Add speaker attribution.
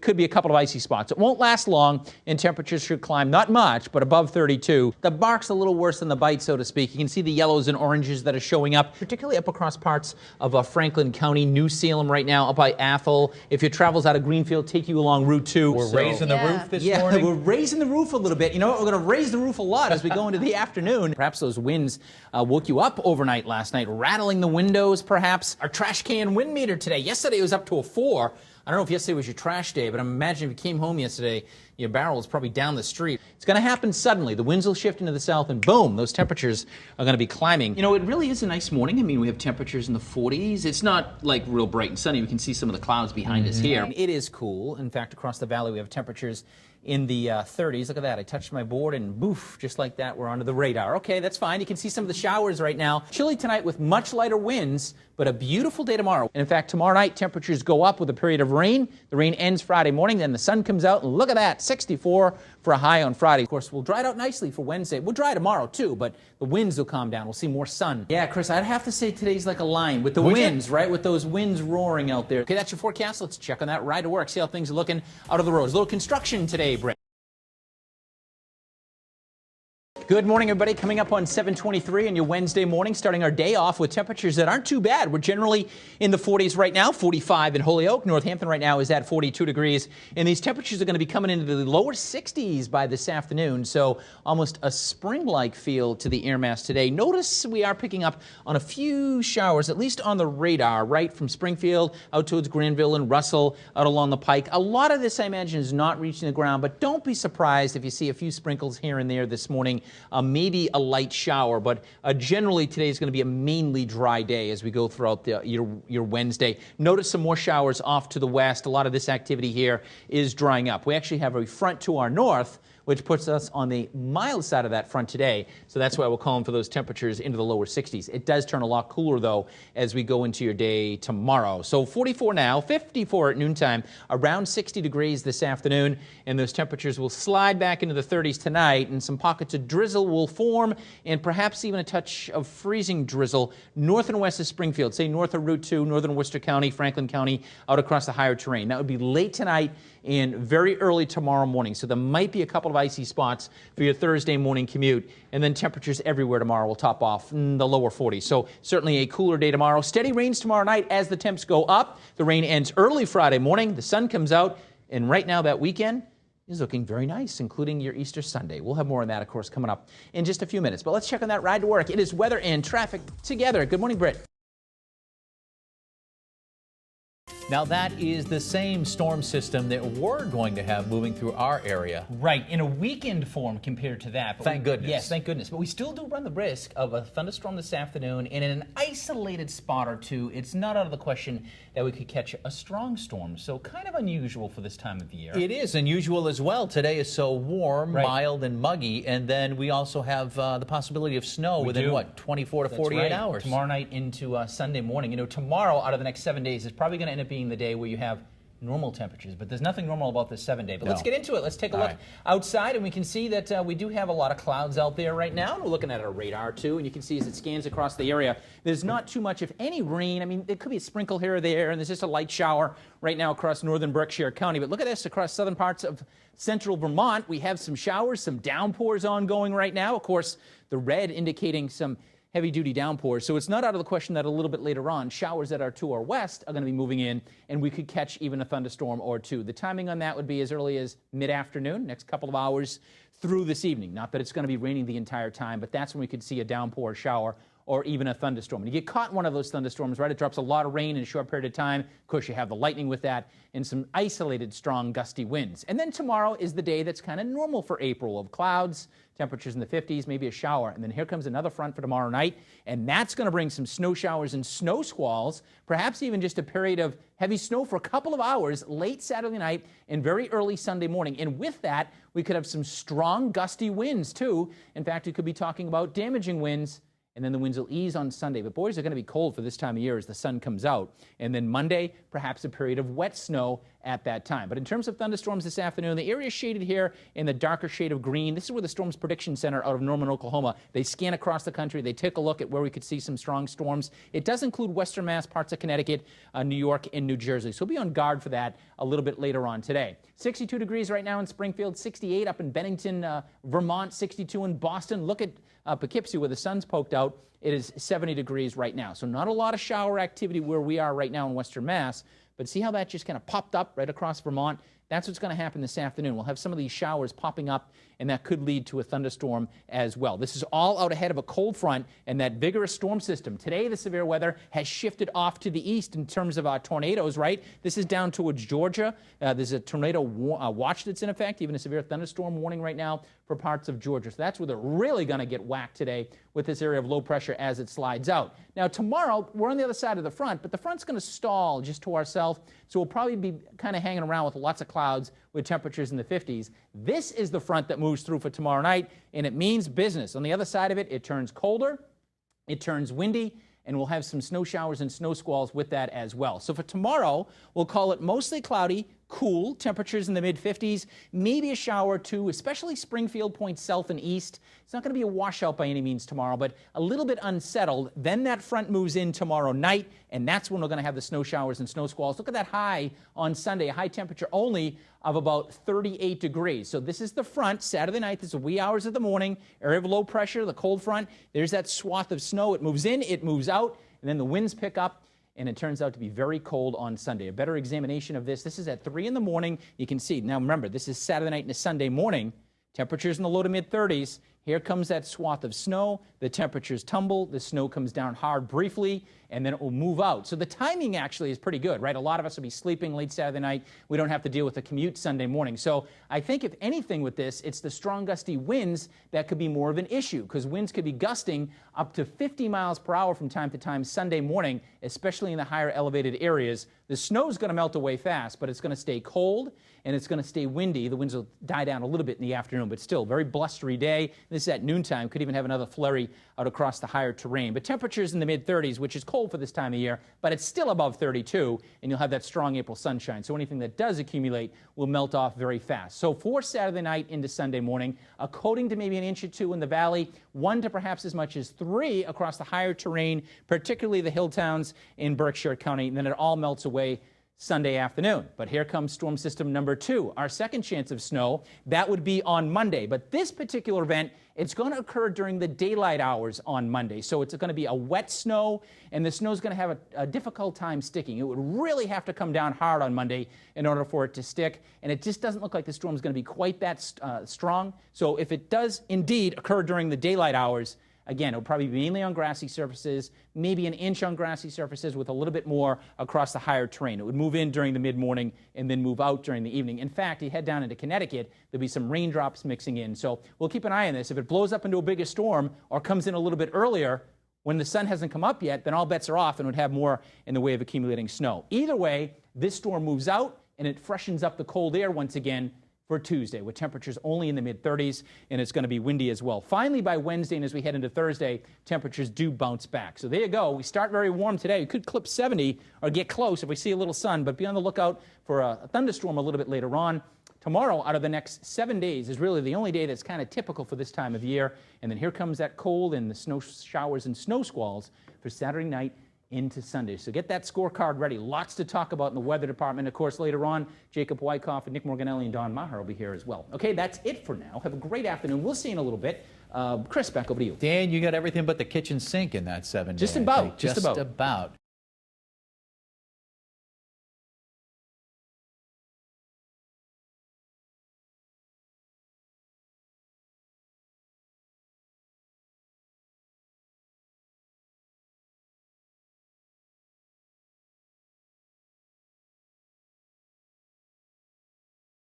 Speaker 1: could be a couple of icy spots. It won't last long, and temperatures should climb not much, but above 32. The bark's a little worse than the bite, so to speak. You can see the yellows and oranges that are showing up, particularly up across parts of Franklin County, New Salem right now, up by Athol. If your travels out of Greenfield, take you along Route 2.
Speaker 2: We're raising the roof this morning?
Speaker 1: Yeah, we're raising the roof a little bit. You know what? We're going to raise the roof a lot as we go into the afternoon. Perhaps those winds woke you up overnight last night, rattling the windows, perhaps. Our trash can wind meter today. Yesterday it was up to a 4. I don't know if yesterday was your trash day, but imagine if you came home yesterday, your barrel is probably down the street. It's going to happen suddenly. The winds will shift into the south, and boom, those temperatures are going to be climbing. You know, it really is a nice morning. I mean, we have temperatures in the 40s. It's not like real bright and sunny. We can see some of the clouds behind us here. It is cool. In fact, across the valley, we have temperatures in the 30s. Look at that. I touched my board and boof, just like that, we're onto the radar. Okay, that's fine. You can see some of the showers right now. Chilly tonight with much lighter winds, but a beautiful day tomorrow. And in fact, tomorrow night, temperatures go up with a period of rain. The rain ends Friday morning, then the sun comes out, and look at that, 64 for a high on Friday. Of course, we'll dry it out nicely for Wednesday. We'll dry tomorrow, too, but the winds will calm down. We'll see more sun. Yeah, Chris, I'd have to say today's like a line with the winds, right? With those winds roaring out there. Okay, that's your forecast. Let's check on that ride to work, see how things are looking out of the roads. A little construction today, Brett. Good morning, everybody. Coming up on 7:23 on your Wednesday morning, starting our day off with temperatures that aren't too bad. We're generally in the 40s right now, 45 in Holyoke. Northampton right now is at 42 degrees. And these temperatures are going to be coming into the lower 60s by this afternoon. So almost a spring-like feel to the air mass today. Notice we are picking up on a few showers, at least on the radar, right from Springfield out towards Granville and Russell out along the pike. A lot of this, I imagine, is not reaching the ground, but don't be surprised if you see a few sprinkles here and there this morning. Maybe a light shower, but generally today is going to be a mainly dry day as we go throughout your Wednesday. Notice some more showers off to the west. A lot of this activity here is drying up. We actually have a front to our north, which puts us on the mild side of that front today. So that's why we're calling for those temperatures into the lower 60s. It does turn a lot cooler, though, as we go into your day tomorrow. So 44 now, 54 at noontime, around 60 degrees this afternoon, and those temperatures will slide back into the 30s tonight, and some pockets of drizzle will form, and perhaps even a touch of freezing drizzle north and west of Springfield, say north of Route 2, northern Worcester County, Franklin County, out across the higher terrain. That would be late tonight and very early tomorrow morning. So there might be a couple of icy spots for your Thursday morning commute, and then temperatures everywhere tomorrow will top off in the lower 40s. So certainly a cooler day tomorrow. Steady rains tomorrow night as the temps go up. The rain ends early Friday morning. The sun comes out, and right now that weekend is looking very nice, including your Easter Sunday. We'll have more on that, of course, coming up in just a few minutes. But let's check on that ride to work. It is weather and traffic together. Good morning, Britt.
Speaker 2: Now that is the same storm system that we're going to have moving through our area.
Speaker 1: Right, in a weakened form compared to that. But
Speaker 2: thank goodness.
Speaker 1: Yes, thank goodness. But we still do run the risk of a thunderstorm this afternoon, and in an isolated spot or two, it's not out of the question that we could catch a strong storm. So kind of unusual for this time of the year.
Speaker 2: It is unusual as well. Today is so warm, mild, and muggy, and then we also have the possibility of snow within, what, 24 to 48 hours?
Speaker 1: Tomorrow night into Sunday morning. You know, tomorrow, out of the next 7 days, is probably going to end up being the day where you have normal temperatures, but there's nothing normal about this 7 day. But let's get into it. Let's take a look outside, and we can see that we do have a lot of clouds out there right now. And we're looking at our radar too, and you can see as it scans across the area, there's not too much, if any, rain. I mean, there could be a sprinkle here or there, and there's just a light shower right now across northern Berkshire County. But look at this across southern parts of central Vermont. We have some showers, some downpours ongoing right now. Of course, the red indicating some heavy-duty downpours. So it's not out of the question that a little bit later on, showers that are to our west are going to be moving in, and we could catch even a thunderstorm or two. The timing on that would be as early as mid-afternoon, next couple of hours through this evening. Not that it's going to be raining the entire time, but that's when we could see a downpour, shower, or even a thunderstorm. And you get caught in one of those thunderstorms, right? It drops a lot of rain in a short period of time. Of course, you have the lightning with that and some isolated strong gusty winds. And then tomorrow is the day that's kind of normal for April, of clouds, temperatures in the 50s, maybe a shower. And then here comes another front for tomorrow night, and that's going to bring some snow showers and snow squalls, perhaps even just a period of heavy snow for a couple of hours late Saturday night and very early Sunday morning. And with that, we could have some strong gusty winds too. In fact, we could be talking about damaging winds and then the winds will ease on Sunday. But boys, are going to be cold for this time of year as the sun comes out. And then Monday, perhaps a period of wet snow at that time. But in terms of thunderstorms this afternoon, the area is shaded here in the darker shade of green. This is where the Storms Prediction Center out of Norman, Oklahoma, they scan across the country. They take a look at where we could see some strong storms. It does include western Mass, parts of Connecticut, New York, and New Jersey. So be on guard for that a little bit later on today. 62 degrees right now in Springfield, 68 up in Bennington, Vermont, 62 in Boston. Look at Poughkeepsie where the sun's poked out. It is 70 degrees right now. So not a lot of shower activity where we are right now in western Mass. But see how that just kind of popped up right across Vermont? That's what's going to happen this afternoon. We'll have some of these showers popping up, and that could lead to a thunderstorm as well. This is all out ahead of a cold front and that vigorous storm system. Today, the severe weather has shifted off to the east in terms of tornadoes, right? This is down towards Georgia. There's a tornado watch that's in effect, even a severe thunderstorm warning right now for parts of Georgia. So that's where they're really going to get whacked today with this area of low pressure as it slides out. Now, tomorrow, we're on the other side of the front, but the front's going to stall just to our south, so we'll probably be kind of hanging around with lots of clouds with temperatures in the 50s. This is the front that moves through for tomorrow night, and it means business. On the other side of it, it turns colder, it turns windy, and we'll have some snow showers and snow squalls with that as well. So for tomorrow, we'll call it mostly cloudy, cool, temperatures in the mid-50s, maybe a shower or two, especially Springfield points south and east. It's not going to be a washout by any means tomorrow, but a little bit unsettled. Then that front moves in tomorrow night, and that's when we're going to have the snow showers and snow squalls. Look at that high on Sunday, a high temperature only of about 38 degrees. So this is the front, Saturday night. This is the wee hours of the morning, area of low pressure, the cold front. There's that swath of snow. It moves in, it moves out, and then the winds pick up. And it turns out to be very cold on Sunday. A better examination of this. This is at 3 in the morning. You can see. Now, remember, this is Saturday night and a Sunday morning. Temperatures in the low to mid-30s. Here comes that swath of snow. The temperatures tumble. The snow comes down hard briefly, and then it will move out. So the timing actually is pretty good, right? A lot of us will be sleeping late Saturday night. We don't have to deal with the commute Sunday morning. So I think if anything with this, it's the strong gusty winds that could be more of an issue, because winds could be gusting up to 50 miles per hour from time to time Sunday morning, especially in the higher elevated areas. The snow is going to melt away fast, but it's going to stay cold and it's going to stay windy. The winds will die down a little bit in the afternoon, but still very blustery day. This is at noontime. Could even have another flurry out across the higher terrain. But temperatures in the mid-30s, which is cold for this time of year, but it's still above 32, and you'll have that strong April sunshine. So anything that does accumulate will melt off very fast. So for Saturday night into Sunday morning, a coating to maybe an inch or two in the valley, 1 to perhaps as much as 3 across the higher terrain, particularly the hill towns in Berkshire County, and then it all melts away Sunday afternoon. But here comes storm system number 2, our second chance of snow. That would be on Monday. But this particular event, it's going to occur during the daylight hours on Monday. So it's going to be a wet snow, and the snow is going to have a difficult time sticking. It would really have to come down hard on Monday in order for it to stick. And it just doesn't look like the storm is going to be quite that strong. So if it does indeed occur during the daylight hours, again, it'll probably be mainly on grassy surfaces, maybe an inch on grassy surfaces with a little bit more across the higher terrain. It would move in during the mid-morning and then move out during the evening. In fact, you head down into Connecticut, there'll be some raindrops mixing in. So we'll keep an eye on this. If it blows up into a bigger storm or comes in a little bit earlier when the sun hasn't come up yet, then all bets are off and would have more in the way of accumulating snow. Either way, this storm moves out and it freshens up the cold air once again for Tuesday, with temperatures only in the mid-30s, and it's going to be windy as well. Finally, by Wednesday and as we head into Thursday, temperatures do bounce back. So there you go. We start very warm today. We could clip 70 or get close if we see a little sun, but be on the lookout for a thunderstorm a little bit later on. Tomorrow, out of the next 7 days, is really the only day that's kind of typical for this time of year. And then here comes that cold and the snow showers and snow squalls for Saturday night into Sunday. So get that scorecard ready. Lots to talk about in the weather department. Of course, later on, Jacob Wyckoff and Nick Morganelli and Don Maher will be here as well. Okay, that's it for now. Have a great afternoon. We'll see you in a little bit. Chris, back over to you.
Speaker 2: Dan, you got everything but the kitchen sink in that 7 day.
Speaker 1: Just about.
Speaker 2: Just about.